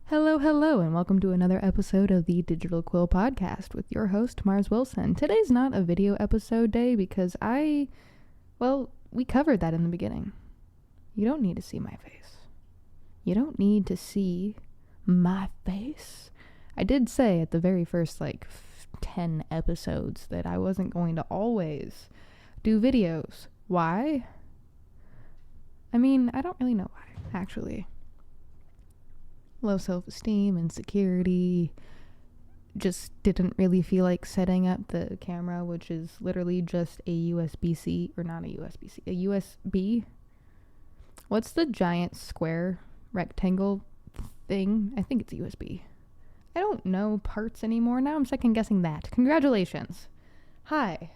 Hello, and welcome to another episode of the Digital Quill Podcast with your host, Mars Wilson. Today's not a video episode day because we covered that in the beginning. You don't need to see my face. You don't need to see my face. I did say at the very first, 10 episodes that I wasn't going to always do videos. Why? I don't really know why, actually. Low self-esteem, insecurity, just didn't really feel like setting up the camera, which is literally just a USB-C, or not a USB-C, a USB. What's the giant square rectangle thing? I think it's a USB. I don't know parts anymore. Now I'm second guessing that. Congratulations. Hi.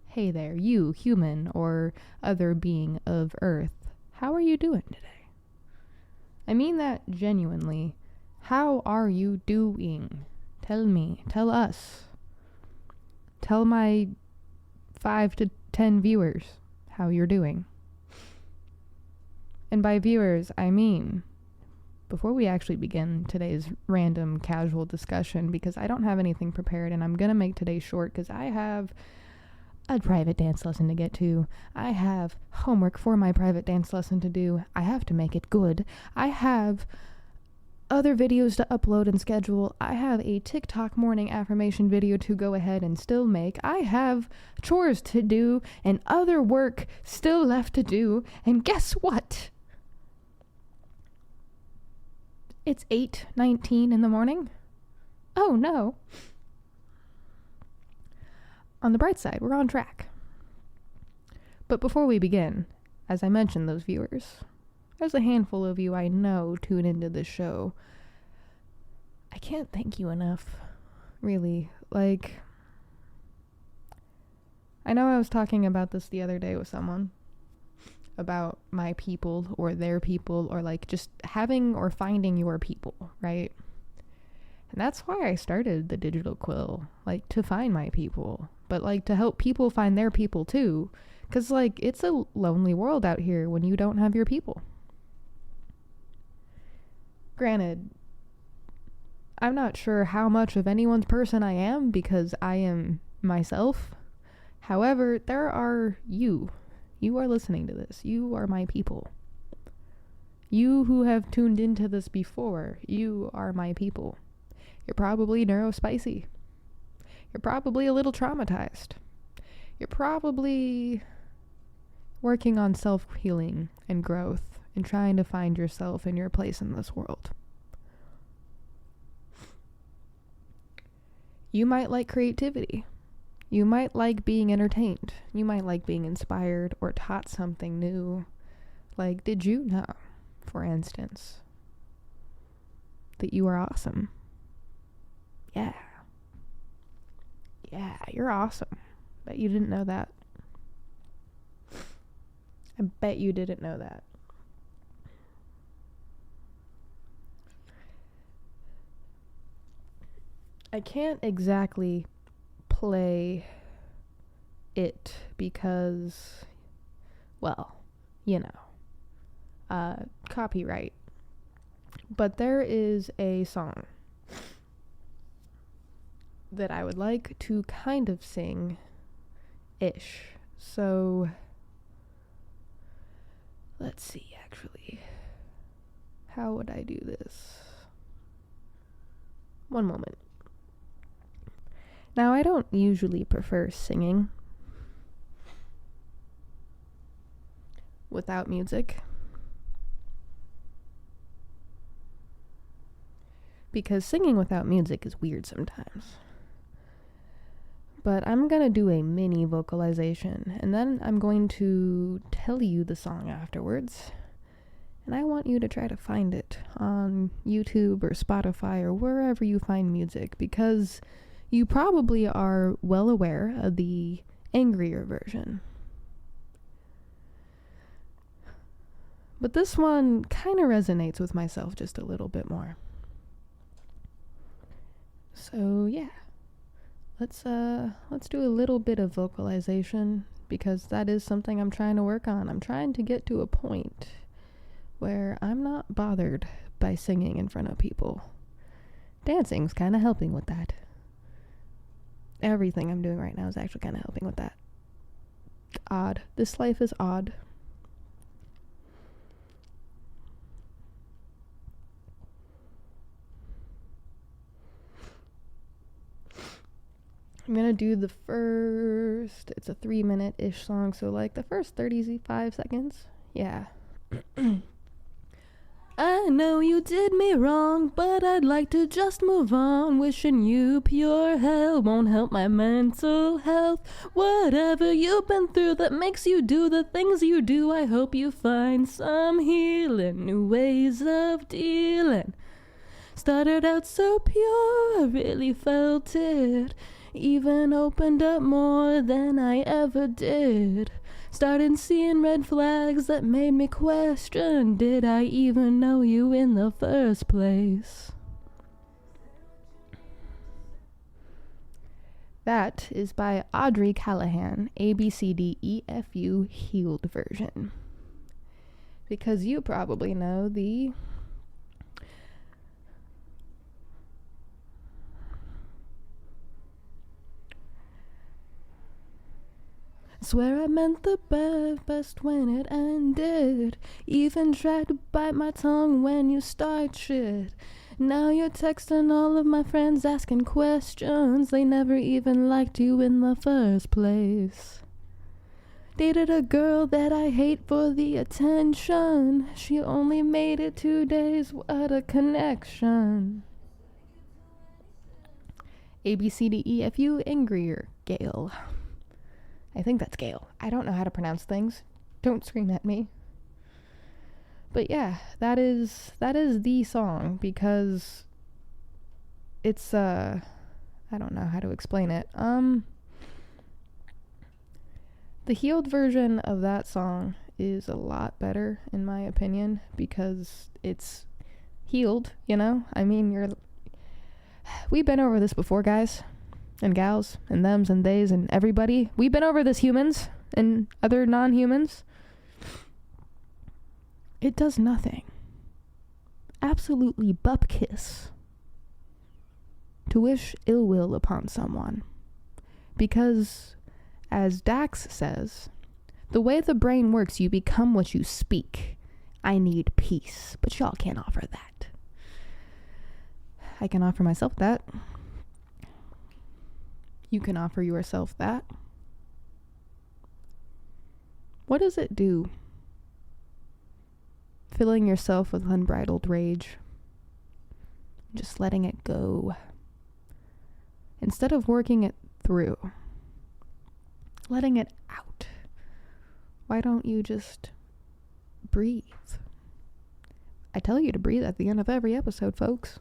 Hey there, you, human, or other being of Earth. How are you doing today? I mean that genuinely. How are you doing? Tell me. Tell us. Tell my 5 to 10 viewers how you're doing. And by viewers, I mean, before we actually begin today's random casual discussion, because I don't have anything prepared and I'm going to make today short because I have a private dance lesson to get to. I have homework for my private dance lesson to do. I have to make it good. I have other videos to upload and schedule. I have a TikTok morning affirmation video to go ahead and still make. I have chores to do and other work still left to do. And guess what? It's 8:19 in the morning. Oh no. On the bright side, we're on track. But before we begin, as I mentioned those viewers, there's a handful of you I know tune into this show. I can't thank you enough, really. I know I was talking about this the other day with someone, about my people or their people, or just having or finding your people, right? And that's why I started the Digital Quill, to find my people, but to help people find their people too, because it's a lonely world out here when you don't have your people. Granted, I'm not sure how much of anyone's person I am because I am myself. However, there are you. You are listening to this. You are my people. You who have tuned into this before, you are my people. You're probably neurospicy. You're probably a little traumatized. You're probably working on self-healing and growth and trying to find yourself and your place in this world. You might like creativity. You might like being entertained. You might like being inspired or taught something new. Did you know, for instance, that you are awesome? Yeah, you're awesome. Bet you didn't know that. I bet you didn't know that. I can't exactly play it because, copyright. But there is a song that I would like to kind of sing-ish. So, let's see, actually. How would I do this? One moment. Now, I don't usually prefer singing without music, because singing without music is weird sometimes. But I'm going to do a mini vocalization, and then I'm going to tell you the song afterwards. And I want you to try to find it on YouTube or Spotify or wherever you find music, because you probably are well aware of the angrier version. But this one kind of resonates with myself just a little bit more. So yeah. Let's do a little bit of vocalization, because that is something I'm trying to work on. I'm trying to get to a point where I'm not bothered by singing in front of people. Dancing's kind of helping with that. Everything I'm doing right now is actually kind of helping with that. Odd. This life is odd. I'm gonna do the first, it's a 3-minute-ish song, so like the first 35 seconds. Yeah. I know you did me wrong, but I'd like to just move on. Wishing you pure hell won't help my mental health. Whatever you've been through that makes you do the things you do, I hope you find some healing, new ways of dealing. Started out so pure, I really felt it. Even opened up more than I ever did. Started seeing red flags that made me question, did I even know you in the first place? That is by Audrey Callahan, ABCDEFU Healed version. Because you probably know the swear I meant the best when it ended. Even tried to bite my tongue when you start shit. Now you're texting all of my friends asking questions. They never even liked you in the first place. Dated a girl that I hate for the attention. She only made it 2 days, what a connection. ABCDEFU Angrier Gale. I think that's Gale. I don't know how to pronounce things. Don't scream at me. But yeah, that is the song, because it's I don't know how to explain it. The healed version of that song is a lot better in my opinion, because it's healed, you know? I mean, we've been over this before, guys. And gals, and thems, and theys, and everybody. We've been over this, humans, and other non-humans. It does nothing. Absolutely bupkiss to wish ill will upon someone. Because, as Dax says, the way the brain works, you become what you speak. I need peace, but y'all can't offer that. I can offer myself that. You can offer yourself that. What does it do? Filling yourself with unbridled rage. Just letting it go. Instead of working it through. Letting it out. Why don't you just breathe? I tell you to breathe at the end of every episode, folks.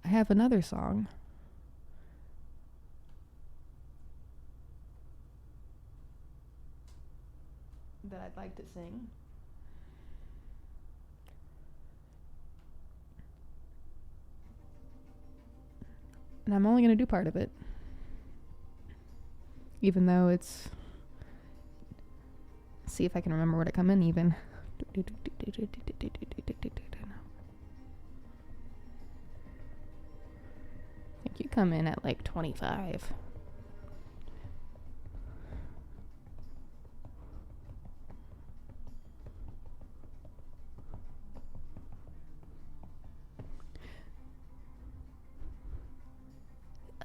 I have another song. That I'd like to sing. And I'm only going to do part of it. Even though it's... see if I can remember where to come in even. I think you come in at like 25.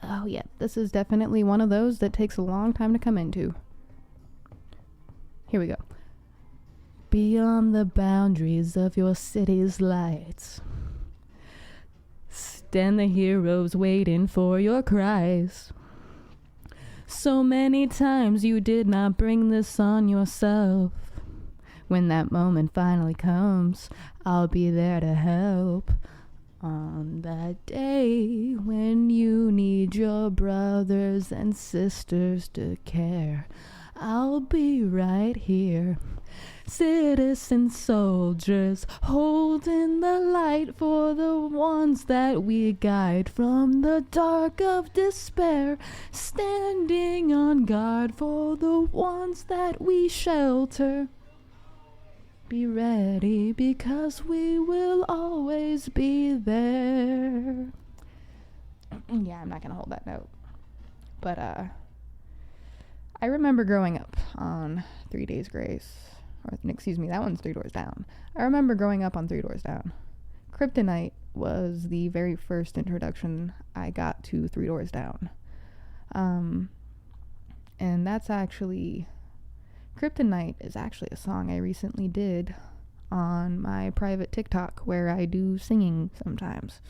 Oh yeah, this is definitely one of those that takes a long time to come into. Here we go. Beyond the boundaries of your city's lights, stand the heroes waiting for your cries. So many times you did not bring this on yourself. When that moment finally comes, I'll be there to help. On that day when you need your brothers and sisters to care, I'll be right here. Citizen soldiers, holding the light for the ones that we guide from the dark of despair, standing on guard for the ones that we shelter. Be ready, because we will always be there. Yeah, I'm not gonna hold that note. But, I remember growing up on 3 Days Grace. Or, excuse me, that one's 3 Doors Down. I remember growing up on 3 Doors Down. Kryptonite was the very first introduction I got to 3 Doors Down. And that's actually... Kryptonite is actually a song I recently did on my private TikTok where I do singing sometimes.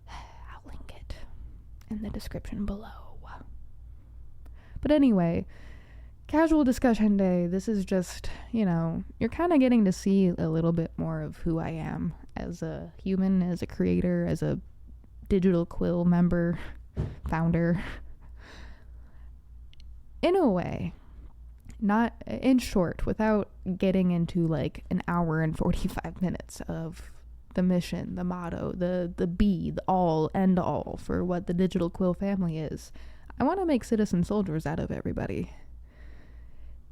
I'll link it in the description below. But anyway, casual discussion day. This is just, you're kind of getting to see a little bit more of who I am as a human, as a creator, as a Digital Quill member, founder. In a way. Not in short, without getting into like an hour and 45 minutes of the mission, the motto, the be, the all, end all for what the Digital Quill family is. I want to make citizen soldiers out of everybody.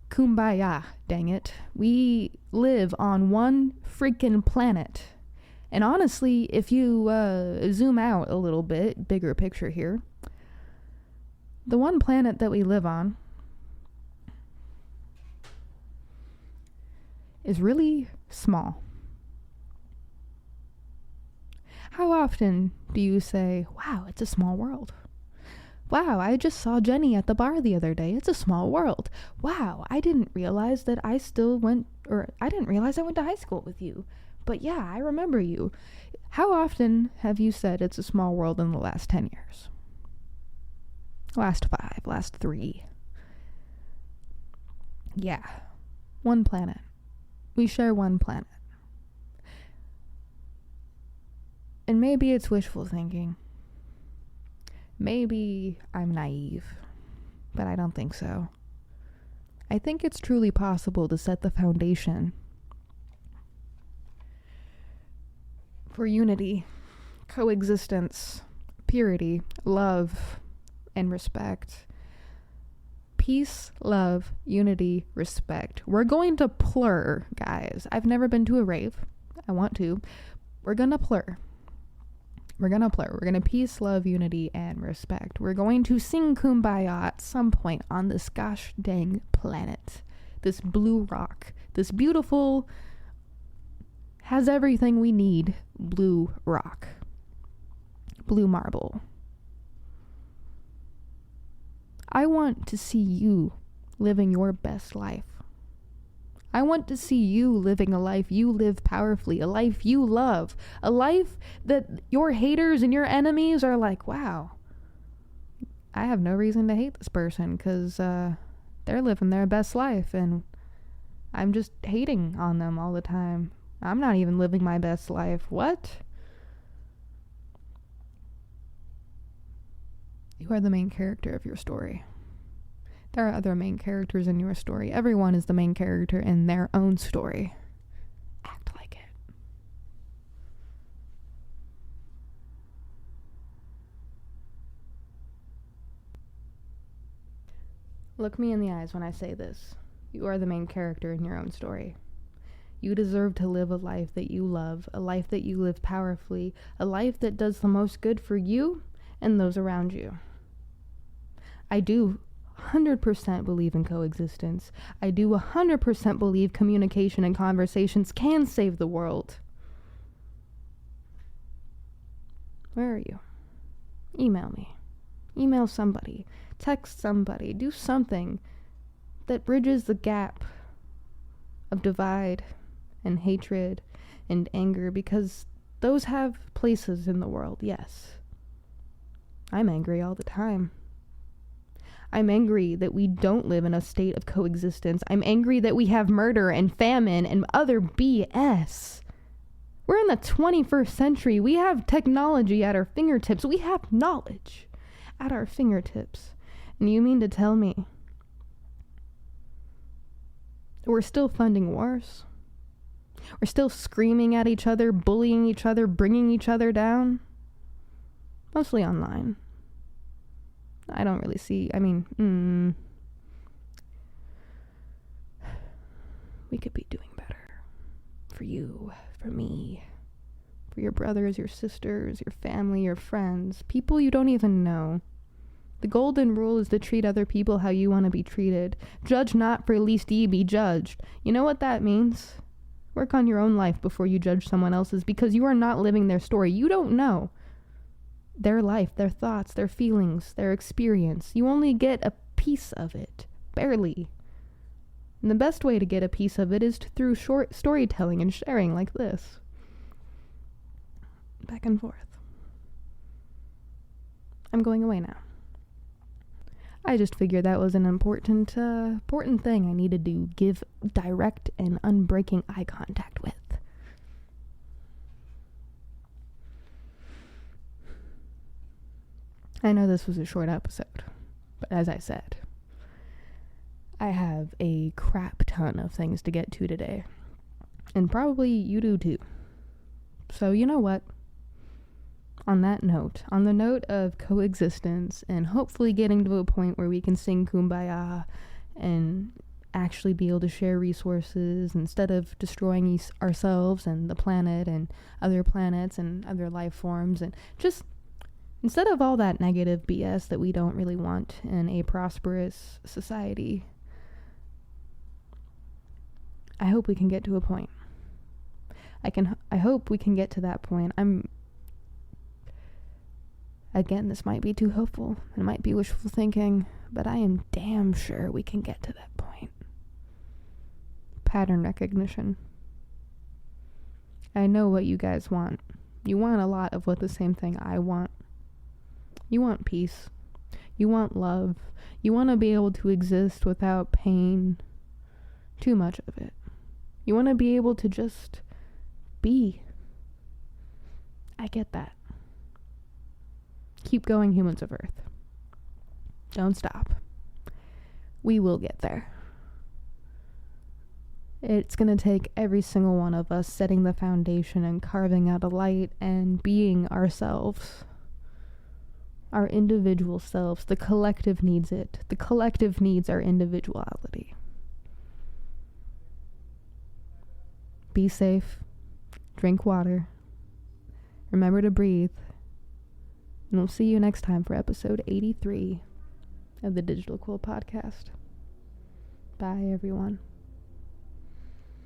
Kumbaya, dang it. We live on one freaking planet. And honestly, if you zoom out a little bit, bigger picture here, the one planet that we live on is really small. How often do you say, wow, it's a small world? Wow, I just saw Jenny at the bar the other day. It's a small world. Wow, I didn't realize that I went to high school with you. But yeah, I remember you. How often have you said it's a small world in the last 10 years? Last 5, last 3. Yeah, one planet. We share one planet. And maybe it's wishful thinking. Maybe I'm naive, but I don't think so. I think it's truly possible to set the foundation for unity, coexistence, purity, love, and respect. Peace, love, unity, respect. We're going to plur, guys. I've never been to a rave. I want to. We're gonna plur. We're gonna peace, love, unity, and respect. We're going to sing Kumbaya at some point on this gosh dang planet. This blue rock. This beautiful, has everything we need, blue rock. Blue marble. I want to see you living your best life. I want to see you living a life you live powerfully, a life you love, a life that your haters and your enemies are like, wow, I have no reason to hate this person because they're living their best life and I'm just hating on them all the time. I'm not even living my best life. What? You are the main character of your story. There are other main characters in your story. Everyone is the main character in their own story. Act like it. Look me in the eyes when I say this. You are the main character in your own story. You deserve to live a life that you love, a life that you live powerfully, a life that does the most good for you and those around you. I do 100% believe in coexistence. I do 100% believe communication and conversations can save the world. Where are you? Email me. Email somebody. Text somebody. Do something that bridges the gap of divide and hatred and anger, because those have places in the world, yes. I'm angry all the time. I'm angry that we don't live in a state of coexistence. I'm angry that we have murder and famine and other BS. We're in the 21st century. We have technology at our fingertips. We have knowledge at our fingertips. And you mean to tell me We're still funding wars. We're still screaming at each other, bullying each other, bringing each other down. Mostly online. I don't really see, we could be doing better. For you, for me, for your brothers, your sisters, your family, your friends, people you don't even know. The golden rule is to treat other people how you want to be treated. Judge not, for lest ye be judged. You know what that means? Work on your own life before you judge someone else's, because you are not living their story. You don't know their life, their thoughts, their feelings, their experience. You only get a piece of it, barely. And the best way to get a piece of it is through short storytelling and sharing like this. Back and forth. I'm going away now. I just figured that was an important thing I needed to give direct and unbreaking eye contact with. I know this was a short episode, but as I said, I have a crap ton of things to get to today. And probably you do too. So you know what? On that note, on the note of coexistence and hopefully getting to a point where we can sing Kumbaya and actually be able to share resources instead of destroying ourselves and the planet and other planets and other life forms, and just instead of all that negative BS that we don't really want in a prosperous society, I hope we can get to a point. I hope we can get to that point. Again, this might be too hopeful. It might be wishful thinking, but I am damn sure we can get to that point. Pattern recognition. I know what you guys want. You want a lot of what the same thing I want. You want peace. You want love. You want to be able to exist without pain. Too much of it. You want to be able to just be. I get that. Keep going, humans of Earth. Don't stop. We will get there. It's going to take every single one of us setting the foundation and carving out a light and being ourselves. Our individual selves. The collective needs it. The collective needs our individuality. Be safe. Drink water. Remember to breathe. And we'll see you next time for episode 83 of the Digital Quill Podcast. Bye, everyone.